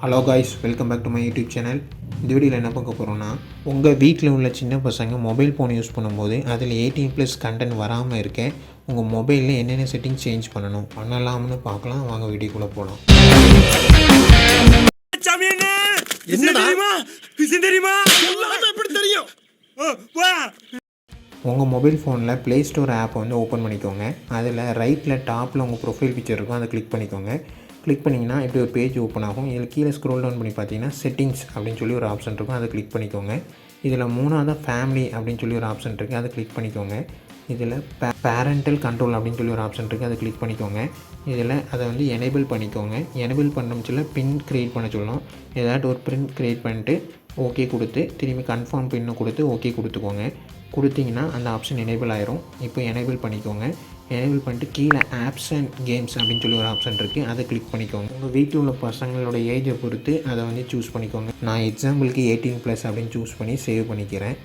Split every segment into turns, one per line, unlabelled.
Hello guys, welcome back to my YouTube channel. இந்த வீடியோவில் என்ன பார்க்க போகிறோன்னா, உங்கள் வீட்டில் உள்ள சின்ன பசங்க மொபைல் ஃபோன் யூஸ் பண்ணும்போது அதில் 18+ கண்டென்ட் வராமல் இருக்க உங்கள் மொபைலில் என்னென்ன செட்டிங்ஸ் சேஞ்ச் பண்ணலாம்னு பார்க்கலாம். வாங்க வீடியோக்குள்ளே போகலாம். உங்கள் மொபைல் ஃபோனில் ப்ளே ஸ்டோர் ஆப்பை வந்து ஓப்பன் பண்ணிக்கோங்க. அதில் ரைட்டில் டாப்பில் உங்கள் ப்ரொஃபைல் பிக்சர் இருக்கும், அதை கிளிக் பண்ணிக்கோங்க. கிளிக் பண்ணிங்கன்னா இப்படி ஒரு பேஜ் ஓப்பன் ஆகும். இதில் கீழே ஸ்க்ரோல் டவுன் பண்ணி பார்த்தீங்கன்னா செட்டிங்ஸ் அப்படின்னு சொல்லி ஒரு ஆப்ஷன் இருக்கும், அதை கிளிக் பண்ணிக்கோங்க. இதில் மூணாவது ஃபேமிலி அப்படின்னு சொல்லி ஒரு ஆப்ஷன் இருக்குது, அதை கிளிக் பண்ணிக்கோங்க. இதில் பேரண்டல் கண்ட்ரோல் அப்படின்னு சொல்லி ஒரு ஆப்ஷன் இருக்குது, அதை கிளிக் பண்ணிக்கோங்க. இதில் அதை வந்து எனேபிள் பண்ணிக்கோங்க. எனேபிள் பண்ண பின் க்ரியேட் பண்ண சொல்லணும். ஏதாட்டு ஒரு பின் க்ரியேட் பண்ணிட்டு ஓகே கொடுத்து திரும்பி கன்ஃபார்ம் பின்னு கொடுத்து ஓகே கொடுத்துக்கோங்க. கொடுத்தீங்கன்னா அந்த ஆப்ஷன் எனேபிள் ஆயிரும். இப்போ எனேபிள் பண்ணிக்கோங்க. எனேபிள் பண்ணிட்டு கீழே ஆப்ஸ் அண்ட் கேம்ஸ் அப்படின்னு சொல்லி ஒரு ஆப்ஷன் இருக்குது, அதை கிளிக் பண்ணிக்கோங்க. உங்கள் வீட்டில் உள்ள பசங்களோட ஏஜை பொறுத்து அதை வந்து சூஸ் பண்ணிக்கோங்க. நான் எக்ஸாம்பிளுக்கு 18+ அப்படின்னு சூஸ் பண்ணி சேவ் பண்ணிக்கிறேன்.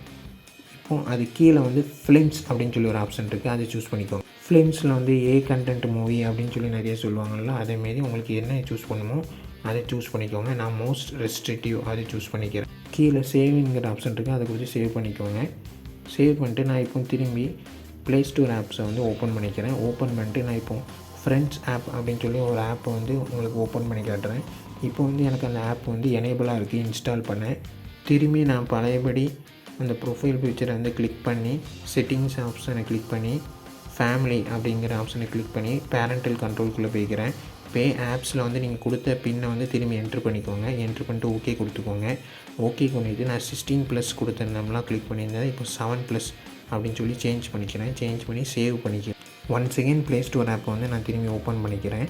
இப்போது அது கீழே வந்து ஃபிலிம்ஸ் அப்படின்னு சொல்லி ஒரு ஆப்ஷன் இருக்குது, அதை சூஸ் பண்ணிக்கோங்க. ஃபிலிம்ஸில் வந்து கண்டென்ட் மூவி அப்படின்னு சொல்லி நிறைய சொல்லுவாங்கள்ல, அதேமாரி உங்களுக்கு என்ன சூஸ் பண்ணுமோ அதை சூஸ் பண்ணிக்கோங்க. நான் மோஸ்ட் ரெஸ்ட்ரிக்டிவ் அதை சூஸ் பண்ணிக்கிறேன். கீழே சேவிங்கிற ஆப்ஷன் இருக்குது, அதை குறித்து சேவ் பண்ணிக்கோங்க. சேவ் பண்ணிட்டு நான் இப்போ திரும்பி ப்ளே ஸ்டோர் ஆப்ஸை வந்து ஓப்பன் பண்ணிக்கிறேன். ஓப்பன் பண்ணிட்டு நான் இப்போ ஃப்ரெண்ட்ஸ் ஆப் அப்படின்னு சொல்லி ஒரு ஆப்பை வந்து உங்களுக்கு ஓப்பன் பண்ணி காட்டுறேன். இப்போ வந்து எனக்கு அந்த ஆப் வந்து எனேபிளாக இருக்குது, இன்ஸ்டால் பண்ணேன். திரும்பி நான் பழையபடி அந்த ப்ரொஃபைல் பிக்சரை வந்து கிளிக் பண்ணி செட்டிங்ஸ் ஆப்ஷனை கிளிக் பண்ணி ஃபேமிலி அப்படிங்கிற ஆப்ஷனை கிளிக் பண்ணி பேரண்டல் கண்ட்ரோல்குள்ளே போய்க்கிறேன். பே ஆப்ஸில் வந்து நீங்கள் கொடுத்த பின்னை வந்து திரும்பி என்ட்ரு பண்ணிக்கோங்க. என்ட்ரு பண்ணிட்டு ஓகே கொடுத்துக்கோங்க. ஓகே பண்ணிவிட்டு நான் 16+ கொடுத்துருந்தோம்லாம் கிளிக் பண்ணியிருந்தேன். இப்போ 7+ அப்படின்னு சொல்லி சேஞ்ச் பண்ணிக்கிறேன். சேஞ்ச் பண்ணி சேவ் பண்ணிக்கிறேன். ஒன்ஸ் அகெயின் ப்ளே ஸ்டோர் ஆப்பை வந்து நான் திரும்பி ஓப்பன் பண்ணிக்கிறேன்.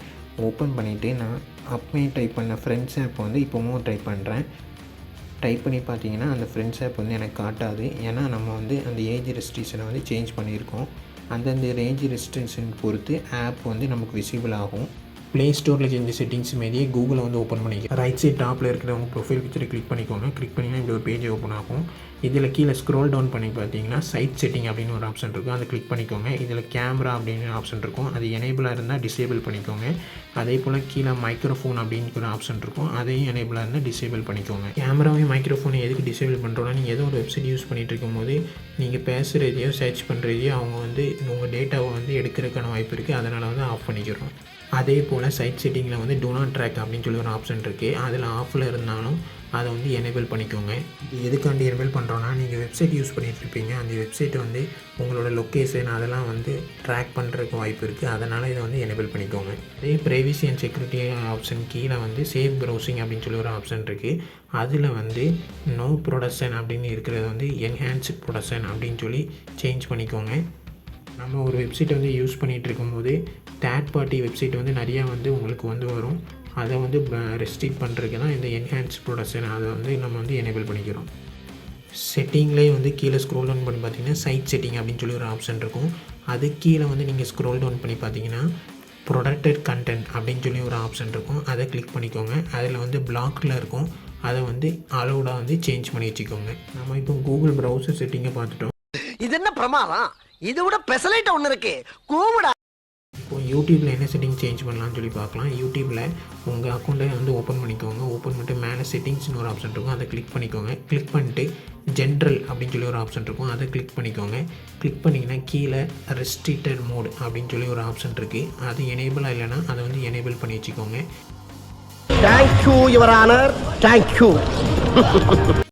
ஓப்பன் பண்ணிவிட்டு நான் அப்பமே டைப் பண்ண ஃப்ரெண்ட்ஸ் ஆப் வந்து இப்போவும் டைப் பண்ணுறேன். டைப் பண்ணி பார்த்தீங்கன்னா அந்த ஃப்ரெண்ட்ஸ் ஆப் வந்து எனக்கு காட்டாது. ஏன்னா நம்ம வந்து அந்த ஏஜ் ரெஸ்ட்ரிக்ஷனை வந்து சேஞ்ச் பண்ணியிருக்கோம். அந்தந்த ஏஜ் ரெஸ்ட்ரிக்ஷன் பொறுத்து ஆப் வந்து நமக்கு விசிபிள் ஆகும். ப்ளே ஸ்டோரில் செஞ்ச செட்டிங்ஸ் மாரியே கூகுளை வந்து ஓப்பன் பண்ணிக்கலாம். ரைட் சைட் டாப்பில் இருக்கிற உங்கள் ப்ரொஃபைல் பிக்சரை கிளிக் பண்ணிக்கோங்க. கிளிக் பண்ணிங்கன்னா இப்படி ஒரு பேஜ் ஓப்பன் ஆகும். இதில் கீழே ஸ்க்ரோல் டவுன் பண்ணி பார்த்தீங்கன்னா சைட் செட்டிங் அப்படின்னு ஒரு ஆப்ஷன் இருக்கும், அதை கிளிக் பண்ணிக்கோங்க. இதில் கேமரா அப்படின்னு ஆப்ஷன் இருக்கும், அது எனேபிளாக இருந்தால் டிசேபிள் பண்ணிக்கோங்க. அதே போல் கீழே மைக்ரோஃபோன் அப்படின்னு ஒரு ஆப்ஷன் இருக்கும், அதையும் எனேபிளாக இருந்தால் டிசேபிள் பண்ணிக்கோங்க. கேமராவையும் மைக்ரோஃபோனை எதுக்கு டிசேபிள் பண்ணுறோன்னா, நீங்கள் ஏதோ ஒரு வெப்சைட் யூஸ் பண்ணிகிட்டு இருக்கும்போது நீங்கள் பேசுகிறதையோ சர்ச் பண்ணுறதையோ அவங்க வந்து உங்கள் டேட்டாவை வந்து எடுக்கிறதுக்கான வாய்ப்பு இருக்குது, அதனால் வந்து ஆஃப் பண்ணிக்கிறோம். அதே போல் சைட் செட்டிங்கில் வந்து டூ நாட் ட்ராக் அப்படின்னு சொல்லி ஒரு ஆப்ஷன் இருக்குது, அதில் ஆஃபில் இருந்தாலும் அதை வந்து எனேபிள் பண்ணிக்கோங்க. இது எதுக்காண்டி எனேபிள் பண்ணுறோன்னா, நீங்கள் வெப்சைட் யூஸ் பண்ணிகிட்டு இருப்பீங்க, அந்த வெப்சைட்டை வந்து உங்களோட லொக்கேஷன் அதெல்லாம் வந்து ட்ராக் பண்ணுறதுக்கு வாய்ப்பு இருக்குது, அதனால் இதை வந்து எனேபிள் பண்ணிக்கோங்க. அதே ப்ரைவசி அண்ட் செக்யூரிட்டி ஆப்ஷன் கீழே வந்து சேஃப் ப்ரௌசிங் அப்படின்னு சொல்லி ஒரு ஆப்ஷன் இருக்குது, அதில் வந்து நோ ப்ரொடக்ஷன் அப்படின்னு இருக்கிறத வந்து என்ஹான்ஸ்ட் ப்ரொடக்ஷன் அப்படின்னு சொல்லி சேஞ்ச் பண்ணிக்கோங்க. நம்ம ஒரு வெப்சைட்டை வந்து யூஸ் பண்ணிகிட்டு இருக்கும்போது தேர்ட் பார்ட்டி வெப்சைட் வந்து நிறையா வந்து உங்களுக்கு வந்து வரும், அதை வந்து ரெஸ்ட்ரிக்ட் பண்ணுறதுக்கு தான் இந்த என்ஹான்ஸ் ப்ரொடக்ஷன் அதை வந்து நம்ம வந்து எனேபிள் பண்ணிக்கிறோம். செட்டிங்லேயே வந்து கீழே ஸ்க்ரோல் டவுன் பண்ணி பார்த்தீங்கன்னா சைட் செட்டிங் அப்படின்னு சொல்லி ஒரு ஆப்ஷன் இருக்கும், அது கீழே வந்து நீங்கள் ஸ்க்ரோல் டவுன் பண்ணி பார்த்தீங்கன்னா ப்ரொடக்டட் கண்டென்ட் அப்படின்னு சொல்லி ஒரு ஆப்ஷன் இருக்கும், அதை கிளிக் பண்ணிக்கோங்க. அதில் வந்து பிளாக்கில் இருக்கும், அதை வந்து அலோடாக வந்து சேஞ்ச் பண்ணி வச்சுக்கோங்க. நம்ம இப்போ கூகுள் ப்ரௌசர் செட்டிங்கை பார்த்துட்டோம்.
இது என்ன பிரமாதம், இது விட பெசலைட் ஒன்று இருக்கு கூவிடா.
இப்போ யூடியூப்பில் என்ன செட்டிங் சேஞ்ச் பண்ணலாம்னு சொல்லி பார்க்கலாம். யூடியூப்பில் உங்கள் அக்கௌண்ட்டை வந்து ஓப்பன் பண்ணிக்கோங்க. ஓப்பன் பண்ணிட்டு மேலே செட்டிங்ஸ்னு ஒரு ஆப்ஷன் இருக்கும், அதை கிளிக் பண்ணிக்கோங்க. கிளிக் பண்ணிட்டு ஜென்ரல் அப்படின்னு சொல்லி ஒரு ஆப்ஷன் இருக்கும், அதை கிளிக் பண்ணிக்கோங்க. கிளிக் பண்ணிங்கன்னா கீழே ரெஸ்ட்ரிக்டட் மோட் அப்படின்னு சொல்லி ஒரு ஆப்ஷன் இருக்குது, அது எனேபிளாக இல்லைன்னா அதை வந்து எனேபிள் பண்ணி வச்சுக்கோங்க.
Thank you your honour, thank you.